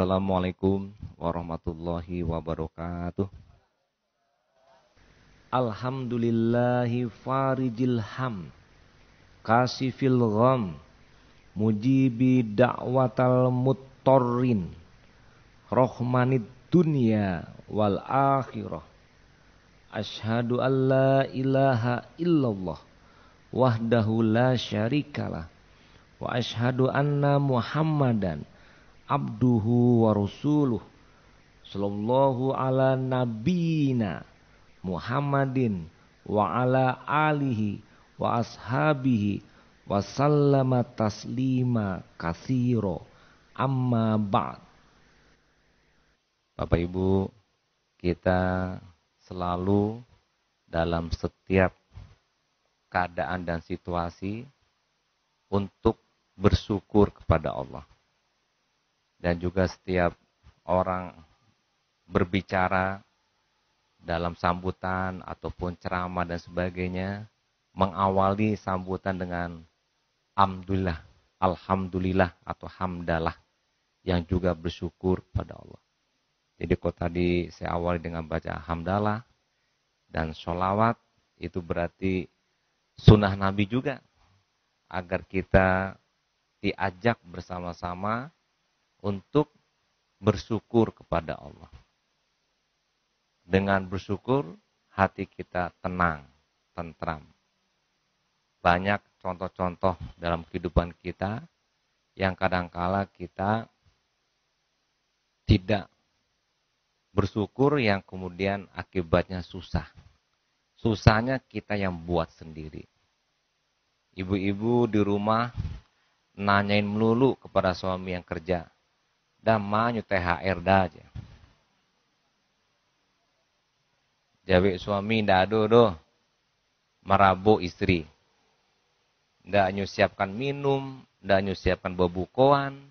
Assalamualaikum warahmatullahi wabarakatuh. Alhamdulillahi farijil ham, kasifil gham, mujibi da'watal muttorrin, rahmanid dunya wal akhirah. Asyhadu an la ilaha illallah wahdahu la syarikalah, wa asyhadu anna Muhammadan abduhu wa rasuluh, sallallahu ala nabiyina Muhammadin wa ala alihi wa ashabihi wa sallama taslima katsira. Amma ba'd. Bapak Ibu, kita selalu dalam setiap keadaan dan situasi untuk bersyukur kepada Allah. Dan juga setiap orang berbicara dalam sambutan ataupun ceramah dan sebagainya, mengawali sambutan dengan alhamdulillah, alhamdulillah atau hamdalah, yang juga bersyukur kepada Allah. Jadi kalau tadi saya awali dengan baca hamdalah dan sholawat, itu berarti sunnah Nabi juga, agar kita diajak bersama-sama untuk bersyukur kepada Allah. Dengan bersyukur, hati kita tenang, tentram. Banyak contoh-contoh dalam kehidupan kita yang kadangkala kita tidak bersyukur, yang kemudian akibatnya susah. Susahnya kita yang buat sendiri. Ibu-ibu di rumah nanyain melulu kepada suami yang kerja, "Dah manyu THR dah aja." Jawi suami ndak do marabu istri. Ndak nyusiapkan minum, ndak nyusiapkan bebukoan.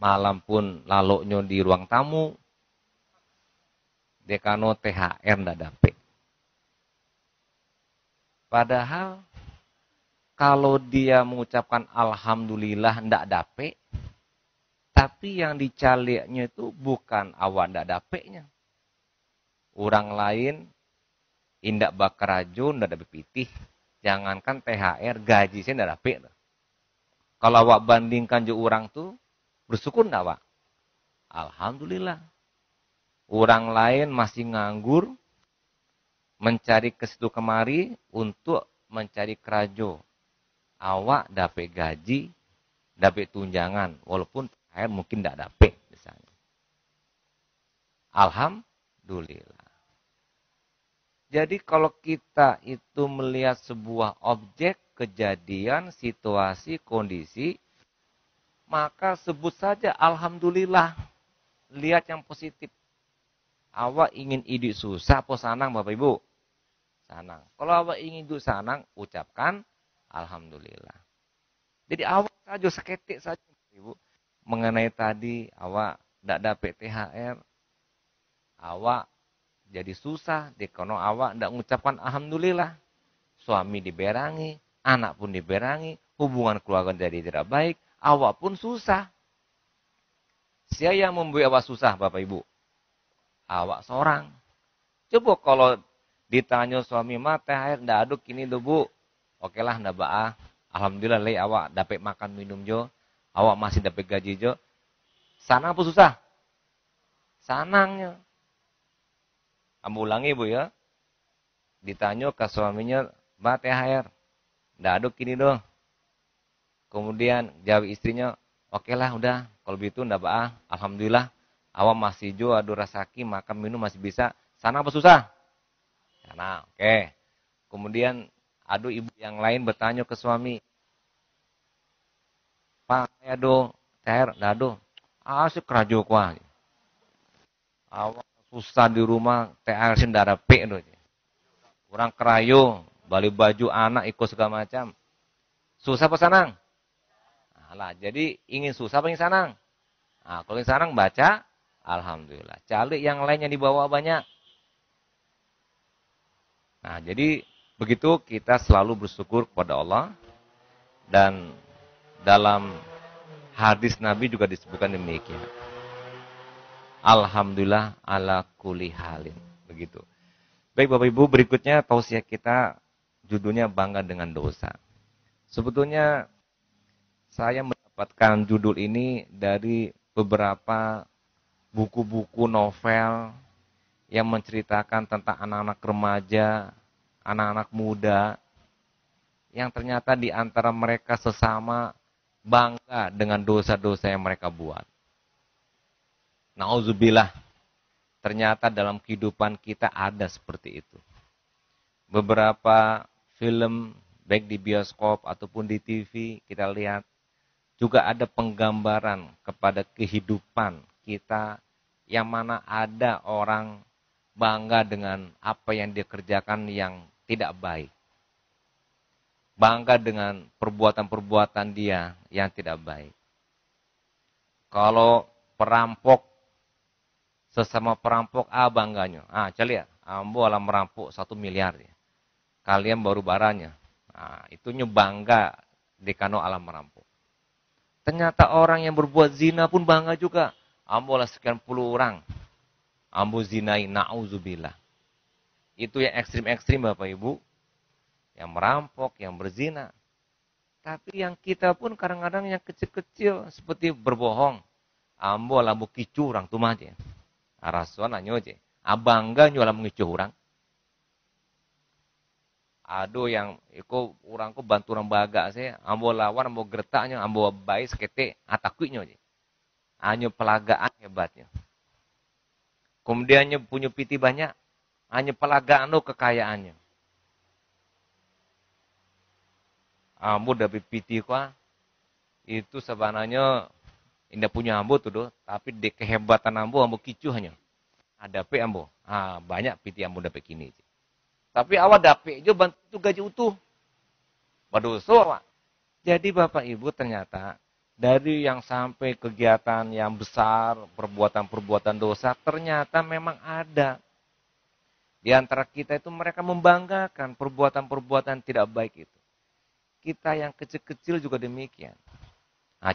Malam pun laloknya di ruang tamu. Dekano THR ndak dapet. Padahal kalau dia mengucapkan alhamdulillah ndak dapet, tapi yang dicaliknya itu bukan awak ndak dapetnya. Orang lain indak bakarajo ndak dapet pitih. Jangankan THR, gaji saya ndak dapet. Kalau awak bandingkan jo orang tuh, bersyukur ndak awak? Alhamdulillah. Orang lain masih nganggur, mencari ke situ kemari untuk mencari kerajo. Awak dapat gaji, dapat tunjangan, walaupun THR mungkin ndak dapat misalnya. Alhamdulillah. Jadi kalau kita itu melihat sebuah objek, kejadian, situasi, kondisi, maka sebut saja alhamdulillah. Lihat yang positif. Awak ingin hidup susah apa sanang Bapak Ibu? Sanang. Kalau awak ingin hidup sanang, ucapkan alhamdulillah. Jadi awak saja seketik saja Bapak Ibu. Mengenai tadi awak tidak dapat THR, awak jadi susah, dikono awak tidak mengucapkan alhamdulillah. Suami diberangi, anak pun diberangi, hubungan keluarga jadi tidak baik, awak pun susah. Siapa yang membuat awak susah Bapak Ibu? Awak seorang. Coba kalau ditanya suami, "Ma THR ndak aduk ini do Bu." Oke lah ndak baah. Alhamdulillah lei awak dapat makan minum jo. Awak masih dapat gaji jo. Sanang apa susah? Sanangnya. Kamu ulangi Bu ya. Ditanya ke suaminya, "Ma THR ndak aduk ini do." Kemudian jawab istrinya, "Oke lah udah, kalau begitu ndak baah. Alhamdulillah awak masih jo adu rasaki, makan minum masih bisa. Sana apa susah?" Sana, oke. Kemudian adu ibu yang lain bertanya ke suami, "Pak, saya do THR ndak ado." "Asik kerajo kuah." Awak susah di rumah, THR sih ndak dapat do. Orang kerayo, beli baju anak ikut segala macam. Susah apa senang? Nah, jadi ingin susah apa ingin senang? Nah, kalau ingin senang baca alhamdulillah. Cari yang lain yang dibawa banyak. Nah, jadi begitu kita selalu bersyukur kepada Allah. Dan dalam hadis Nabi juga disebutkan demikian. Alhamdulillah ala kulli halin. Begitu. Baik Bapak Ibu, berikutnya tausiah kita judulnya bangga dengan dosa. Sebetulnya saya mendapatkan judul ini dari beberapa buku-buku novel yang menceritakan tentang anak-anak remaja, anak-anak muda, yang ternyata di antara mereka sesama bangga dengan dosa-dosa yang mereka buat. Nauzubillah, ternyata dalam kehidupan kita ada seperti itu. Beberapa film, baik di bioskop ataupun di TV, kita lihat juga ada penggambaran kepada kehidupan kita yang mana ada orang bangga dengan apa yang dia kerjakan yang tidak baik. Bangga dengan perbuatan-perbuatan dia yang tidak baik. Kalau perampok, sesama perampok, bangganya. Cali ya, ambo alam merampok 1 miliar. Ya. Kalian baru baranya. Itunya bangga di kano alam merampok. Ternyata orang yang berbuat zina pun bangga juga. Ambo lah sekian puluh orang. Ambo zinai, na'udzubillah. Itu yang ekstrim-ekstrim Bapak Ibu. Yang merampok, yang berzina. Tapi yang kita pun kadang-kadang yang kecil-kecil. Seperti berbohong. Ambo lah bukicu orang tuh aja. Arasuan anyo aja. Bangga nyolah mengicu orang. Aduh yang iko orangku bantu orang baga saya. Ambo lawan, ambo gertaknya, ambo bayi sekete. Atakunya aja. Anyo pelagaan hebatnya. Kemudiannya punya piti banyak. Hanya pelagaan lo kekayaannya. Ambo dari piti kuah. Itu sebenarnya indah punya ambo tuh doh. Tapi di kehebatan ambo kicu hanya. Ada pe ambo. Banyak piti ambo dapat kini. Tapi awak dapat aja bantu gaji utuh. Badoso awak. Jadi Bapak Ibu ternyata dari yang sampai kegiatan yang besar, perbuatan-perbuatan dosa, ternyata memang ada. Di antara kita itu mereka membanggakan perbuatan-perbuatan tidak baik itu. Kita yang kecil-kecil juga demikian.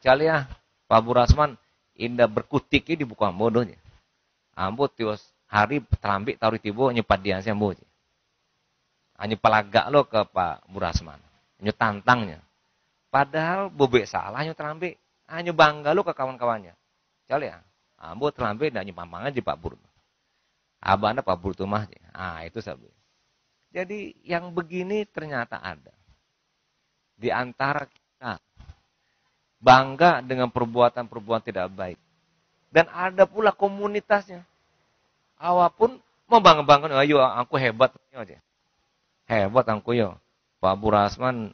Cali ya, Pak Burasman, indah berkutik di buku ambodonya. Ambo tios hari terambik taruh tibo nyepat dia sih ambo. Hanya pelagak lo ke Pak Burasman. Hanya tantangnya. Padahal bobek salah hanya terambik. Hanya bangga lo ke kawan-kawannya. Cali ya, ambo terambik dan nyepampangan di Pak Bur. Abang ada Pak Bur tuh mah. Itu sabi. Jadi yang begini ternyata ada. Di antara kita. Bangga dengan perbuatan-perbuatan tidak baik. Dan ada pula komunitasnya. Awak pun mau bangga-bangga. Ayo aku hebat. Hebat aku yo. Pak Burasman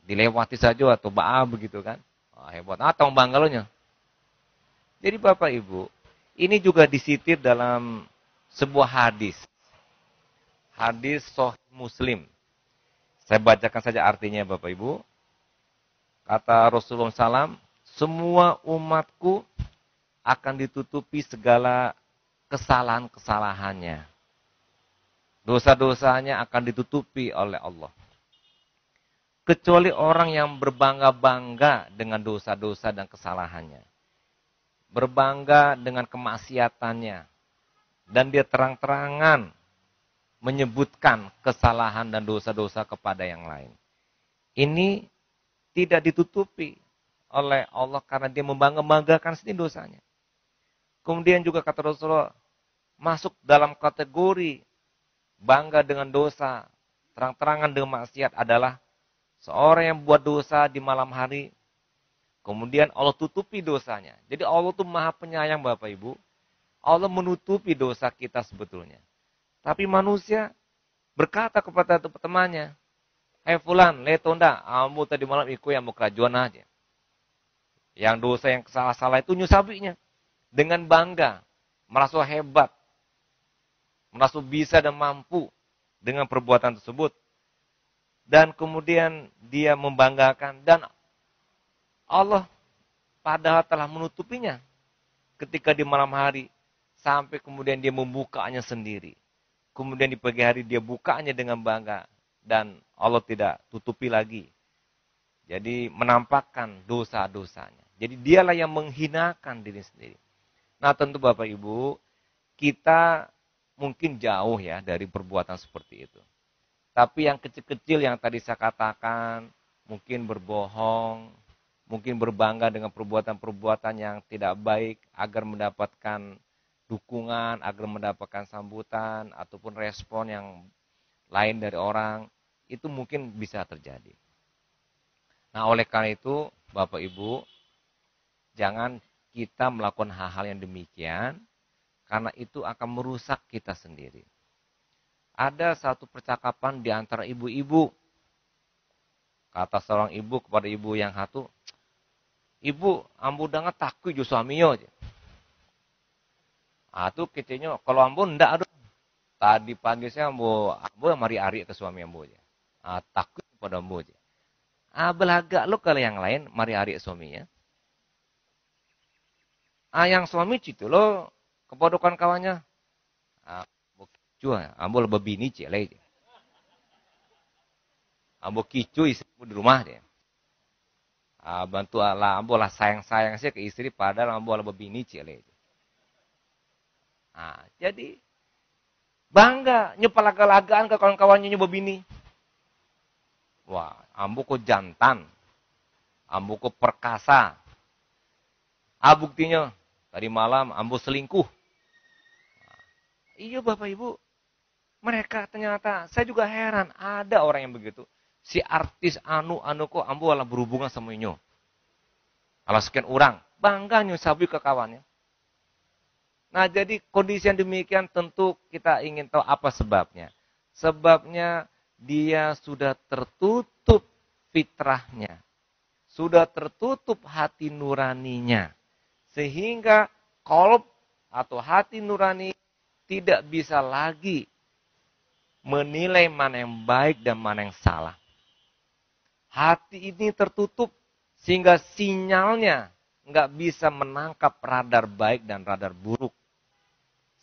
dilewati saja atau begitu kan. Hebat. Atau bangga lo nya. Jadi Bapak Ibu, ini juga disitir dalam sebuah hadis. Hadis Sahih Muslim. Saya bacakan saja artinya Bapak Ibu. Kata Rasulullah SAW, semua umatku akan ditutupi segala kesalahan-kesalahannya. Dosa-dosanya akan ditutupi oleh Allah. Kecuali orang yang berbangga-bangga dengan dosa-dosa dan kesalahannya. Berbangga dengan kemaksiatannya. Dan dia terang-terangan menyebutkan kesalahan dan dosa-dosa kepada yang lain. Ini tidak ditutupi oleh Allah karena dia membangga-banggakan sendiri dosanya. Kemudian juga kata Rasulullah, masuk dalam kategori bangga dengan dosa, terang-terangan dengan maksiat adalah seorang yang buat dosa di malam hari, kemudian Allah tutupi dosanya. Jadi Allah itu maha penyayang Bapak Ibu. Allah menutupi dosa kita sebetulnya. Tapi manusia berkata kepada temannya, "Hei fulan, letonda, kamu tadi malam ikut yang mau kerajuan aja." Yang dosa yang salah-salah itu nyusabinya. Dengan bangga, merasa hebat, merasa bisa dan mampu dengan perbuatan tersebut. Dan kemudian dia membanggakan. Dan Allah padahal telah menutupinya ketika di malam hari. Sampai kemudian dia membukanya sendiri. Kemudian di pagi hari dia bukanya dengan bangga. Dan Allah tidak tutupi lagi. Jadi menampakkan dosa-dosanya. Jadi dialah yang menghinakan diri sendiri. Nah tentu Bapak Ibu, kita mungkin jauh ya dari perbuatan seperti itu. Tapi yang kecil-kecil yang tadi saya katakan, mungkin berbohong, mungkin berbangga dengan perbuatan-perbuatan yang tidak baik agar mendapatkan dukungan, agar mendapatkan sambutan, ataupun respon yang lain dari orang, itu mungkin bisa terjadi. Nah oleh karena itu, Bapak Ibu, jangan kita melakukan hal-hal yang demikian, karena itu akan merusak kita sendiri. Ada satu percakapan di antara ibu-ibu. Kata seorang ibu kepada ibu yang satu, "Ibu, ambo dengar takut jo suamiyo." Atu kecenya, "Kalau ambo ndak aduh. Tadi pagi saya ambo mari ari ke suami ambo aja. Takut pada ambo aja. Belagak lo kalau yang lain mari ari suaminya. Yang suami citu lo kepodokan kawannya. Ambo lebih bini cile. Ambo kicu istriku di rumah dia. Bantu Allah, ambo lah sayang-sayang sih ke istri padahal ambo lebih bini cile. Jadi bangga nyepalaga-lagaan ke kawan-kawannya nyoba bini. Wah, ambo kok jantan. Ambo kok perkasa. Buktinya tadi malam ambo selingkuh. Iya Bapak Ibu. Mereka ternyata, saya juga heran, ada orang yang begitu. Si artis anu kok ambo lah berhubungan sama inyo. Kalau sekian orang, bangga nyusabi ke kawannya. Nah jadi kondisi yang demikian tentu kita ingin tahu apa sebabnya. Sebabnya dia sudah tertutup fitrahnya. Sudah tertutup hati nuraninya. Sehingga qalb atau hati nurani tidak bisa lagi menilai mana yang baik dan mana yang salah. Hati ini tertutup sehingga sinyalnya nggak bisa menangkap radar baik dan radar buruk.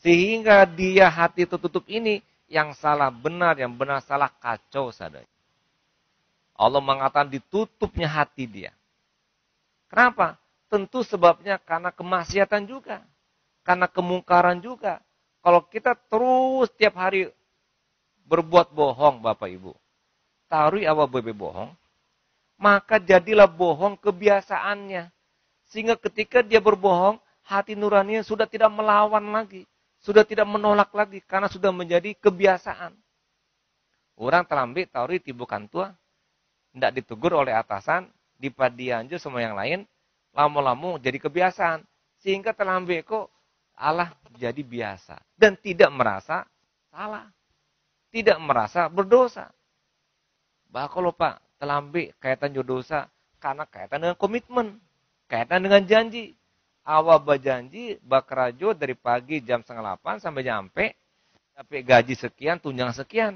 Sehingga dia hati tertutup ini yang salah benar, yang benar salah kacau saja. Allah mengatakan ditutupnya hati dia. Kenapa? Tentu sebabnya karena kemaksiatan juga. Karena kemungkaran juga. Kalau kita terus tiap hari berbuat bohong Bapak Ibu. Taruh awal bebe bohong. Maka jadilah bohong kebiasaannya. Sehingga ketika dia berbohong, hati nuraninya sudah tidak melawan lagi. Sudah tidak menolak lagi. Karena sudah menjadi kebiasaan. Orang terlambat taruh tibukan tua. Tidak ditegur oleh atasan. Dipadianju sama yang lain. Lama-lama jadi kebiasaan. Sehingga terlambat kok Allah jadi biasa. Dan tidak merasa salah. Tidak merasa berdosa. Bahkan kalau Pak terlambat kaitan dosa karena kaitan dengan komitmen, kaitan dengan janji. Awal berjanji bakarajo dari pagi jam 7:30 sampai nyampe, sampai gaji sekian, tunjangan sekian.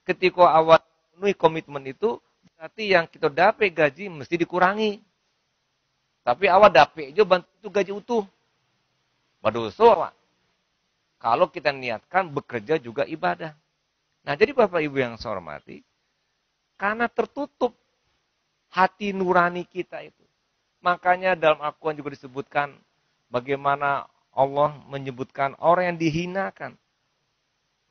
Ketika awal penuhi komitmen itu, berarti yang kita dapat gaji mesti dikurangi. Tapi awal dapat aja bantu itu gaji utuh. Berdosa Pak. Kalau kita niatkan bekerja juga ibadah. Nah jadi Bapak Ibu yang saya hormati, karena tertutup hati nurani kita itu. Makanya dalam Al-Quran juga disebutkan bagaimana Allah menyebutkan orang yang dihinakan.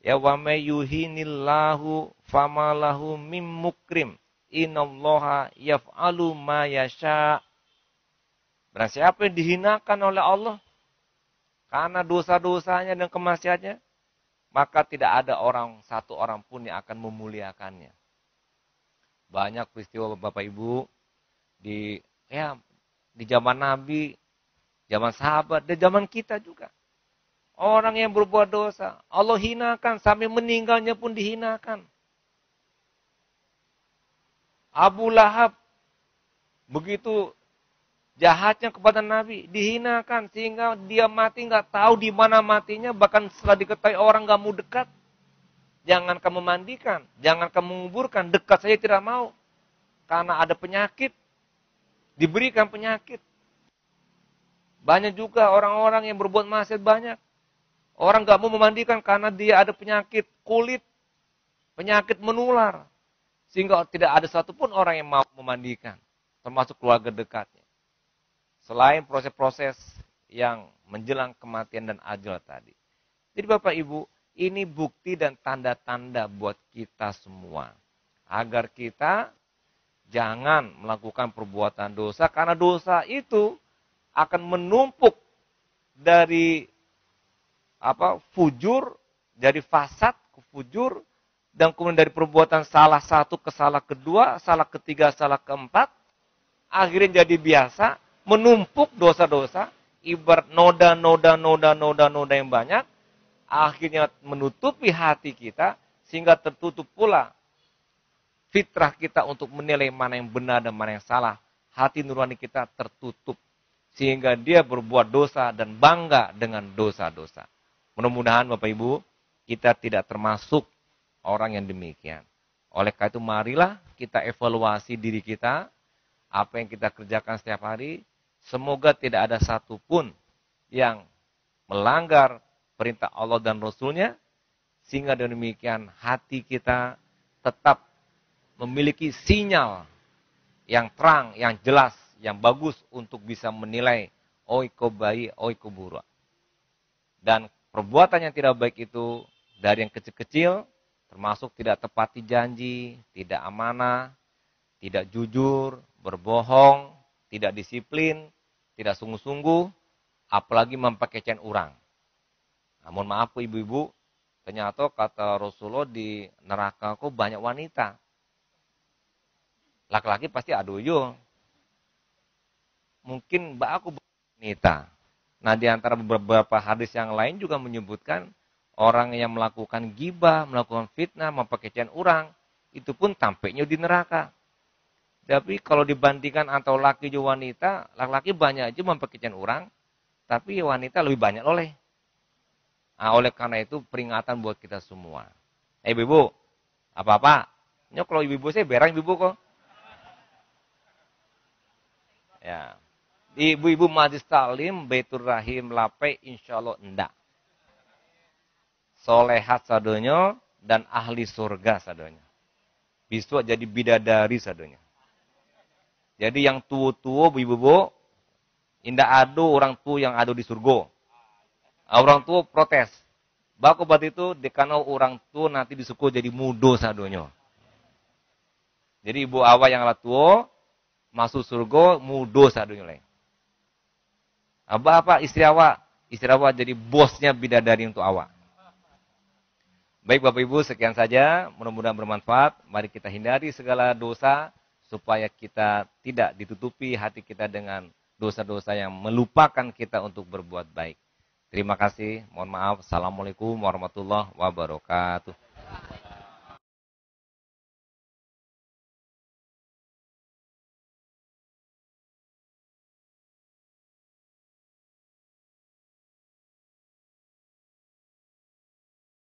Ya wa may yuhinillahu famalahu mim mukrim. Innallaha yaf'alu ma yasha. Barang siapa yang dihinakan oleh Allah karena dosa-dosanya dan kemaksiatannya, maka tidak ada satu orang pun yang akan memuliakannya. Banyak peristiwa Bapak Ibu di zaman Nabi, zaman sahabat, dan zaman kita juga. Orang yang berbuat dosa, Allah hinakan sampai meninggalnya pun dihinakan. Abu Lahab begitu jahatnya kepada Nabi, dihinakan sehingga dia mati nggak tahu di mana matinya, bahkan setelah diketahui orang nggak mau dekat. Jangan kamu mandikan, jangan kamu menguburkan, dekat saja tidak mau. Karena ada penyakit, diberikan penyakit. Banyak juga orang-orang yang berbuat maksiat banyak. Orang nggak mau memandikan karena dia ada penyakit kulit, penyakit menular. Sehingga tidak ada satupun orang yang mau memandikan, termasuk keluarga dekatnya. Selain proses-proses yang menjelang kematian dan ajal tadi. Jadi Bapak Ibu, ini bukti dan tanda-tanda buat kita semua. Agar kita jangan melakukan perbuatan dosa, karena dosa itu akan menumpuk dari fujur, dari fasad ke fujur, dan kemudian dari perbuatan salah satu ke salah kedua, salah ketiga, salah keempat, akhirnya jadi biasa, menumpuk dosa-dosa, ibarat noda yang banyak, akhirnya menutupi hati kita, sehingga tertutup pula fitrah kita untuk menilai mana yang benar dan mana yang salah. Hati nurani kita tertutup, sehingga dia berbuat dosa dan bangga dengan dosa-dosa. Mudah-mudahan Bapak Ibu, kita tidak termasuk orang yang demikian. Oleh karena itu marilah kita evaluasi diri kita, apa yang kita kerjakan setiap hari. Semoga tidak ada satupun yang melanggar perintah Allah dan Rasul-Nya, sehingga demikian hati kita tetap memiliki sinyal yang terang, yang jelas, yang bagus untuk bisa menilai oiko baik, oiko buruk. Dan perbuatan yang tidak baik itu dari yang kecil-kecil, termasuk tidak tepati janji, tidak amanah, tidak jujur, berbohong, tidak disiplin, tidak sungguh-sungguh, apalagi mempekecen orang. Namun maaf ibu-ibu, ternyata kata Rasulullah di neraka kok banyak wanita. Laki-laki pasti aduh yo. Mungkin mbak aku wanita. Nah di antara beberapa hadis yang lain juga menyebutkan orang yang melakukan gibah, melakukan fitnah, mempekecen orang, itu pun tampaknya di neraka. Tapi kalau dibandingkan antara laki dan wanita, laki-laki banyak aja mempekecen orang, tapi wanita lebih banyak oleh. Nah, oleh karena itu peringatan buat kita semua. Ibu-ibu, apa-apa? Nyok kalau ibu-ibu saya berang ibu-ibu kok. Ya. Ibu-ibu majlis taklim, Baitur Rahim, Lape, insya Allah enggak. Solehat sadonya dan ahli surga sadonya. Bisa jadi bidadari sadonya. Jadi yang tua-tua, ibu-ibu, indah ado orang tua yang ado di surga. Orang tua protes. Bakobat itu dikanau orang tua nanti disuku jadi mudo sadonya. Jadi ibu awal yang ala tua, masuk surga, mudo sadonya lain. Apa istri awak jadi bosnya bidadari untuk awak. Baik Bapak Ibu, sekian saja. Mudah-mudahan bermanfaat. Mari kita hindari segala dosa supaya kita tidak ditutupi hati kita dengan dosa-dosa yang melupakan kita untuk berbuat baik. Terima kasih. Mohon maaf. Assalamualaikum warahmatullahi wabarakatuh.